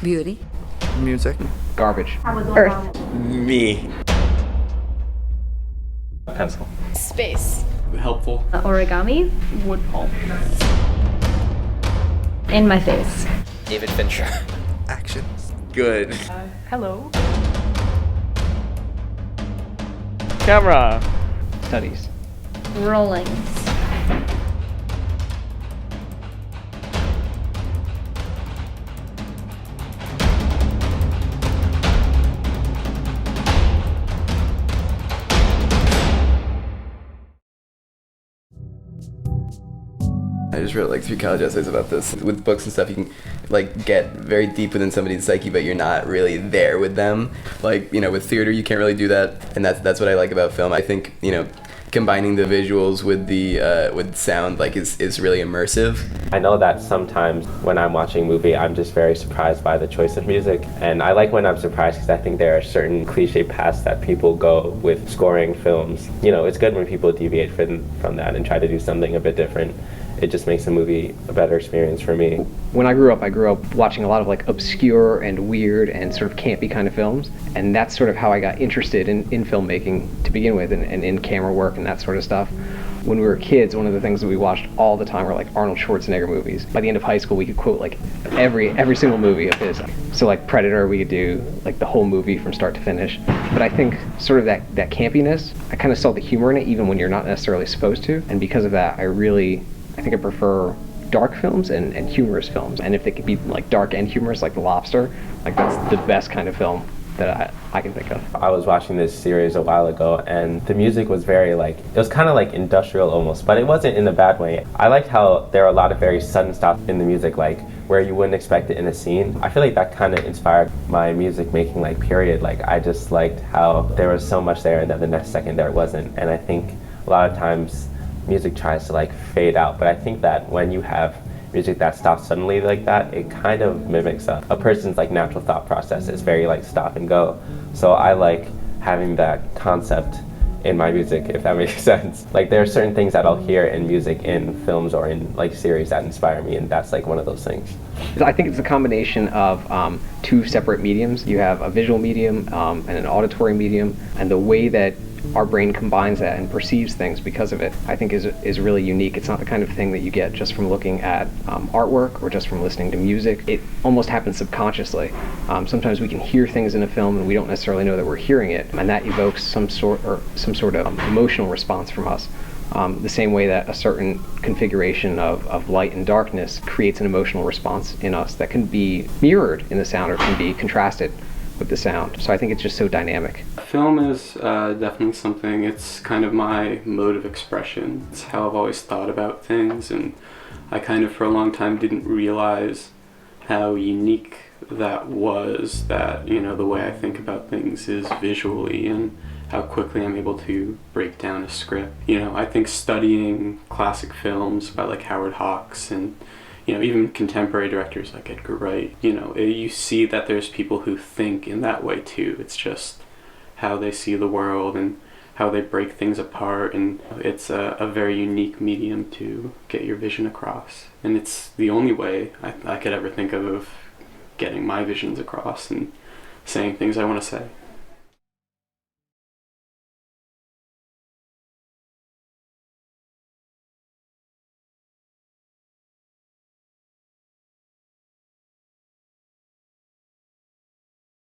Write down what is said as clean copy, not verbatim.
Beauty. Music. Garbage. Earth. Me. Pencil. Space. Helpful. Origami. Wood pulp. In my face. David Fincher. Action. Good. Hello. Camera. Studies. Rollings. I just wrote like 3 college essays about this. With books and stuff, you can like get very deep within somebody's psyche, but you're not really there with them. Like, you know, with theater, you can't really do that, and that's what I like about film. I think, you know, combining the visuals with the with sound like is really immersive. I know that sometimes when I'm watching a movie, I'm just very surprised by the choice of music. And I like when I'm surprised because I think there are certain cliche paths that people go with scoring films. You know, it's good when people deviate from that and try to do something a bit different. It just makes a movie a better experience for me. When I grew up watching a lot of like obscure and weird and sort of campy kind of films, and that's sort of how I got interested in filmmaking to begin with, and in camera work and that sort of stuff. When we were kids, one of the things that we watched all the time were like Arnold Schwarzenegger movies. By the end of high school, we could quote like every single movie of his. So like Predator, we could do like the whole movie from start to finish. But I think sort of that campiness, I kind of saw the humor in it even when you're not necessarily supposed to. And because of that, I think I prefer dark films and humorous films. And if they could be like dark and humorous, like The Lobster, like that's the best kind of film that I can think of. I was watching this series a while ago, and the music was very like, it was kind of like industrial almost, but it wasn't in a bad way. I liked how there are a lot of very sudden stuff in the music, like where you wouldn't expect it in a scene. I feel like that kind of inspired my music making like period. Like I just liked how there was so much there and then the next second there wasn't. And I think a lot of times music tries to like fade out, but I think that when you have music that stops suddenly like that, it kind of mimics a person's like natural thought process. It's very like stop and go. So I like having that concept in my music, if that makes sense. Like there are certain things that I'll hear in music in films or in like series that inspire me, and that's like one of those things. I think it's a combination of 2 separate mediums. You have a visual medium and an auditory medium, and the way that our brain combines that and perceives things because of it, I think is really unique. It's not the kind of thing that you get just from looking at artwork or just from listening to music. It almost happens subconsciously. Sometimes we can hear things in a film and we don't necessarily know that we're hearing it, and that evokes some sort of emotional response from us. The same way that a certain configuration of light and darkness creates an emotional response in us that can be mirrored in the sound or can be contrasted with the sound. So I think it's just so dynamic. Film is definitely something, it's kind of my mode of expression. It's how I've always thought about things, and I kind of for a long time didn't realize how unique that was, that, you know, the way I think about things is visually and how quickly I'm able to break down a script. You know, I think studying classic films by like Howard Hawks and, you know, even contemporary directors like Edgar Wright, you know, you see that there's people who think in that way too. It's just how they see the world and how they break things apart, and it's a very unique medium to get your vision across. And it's the only way I could ever think of getting my visions across and saying things I want to say.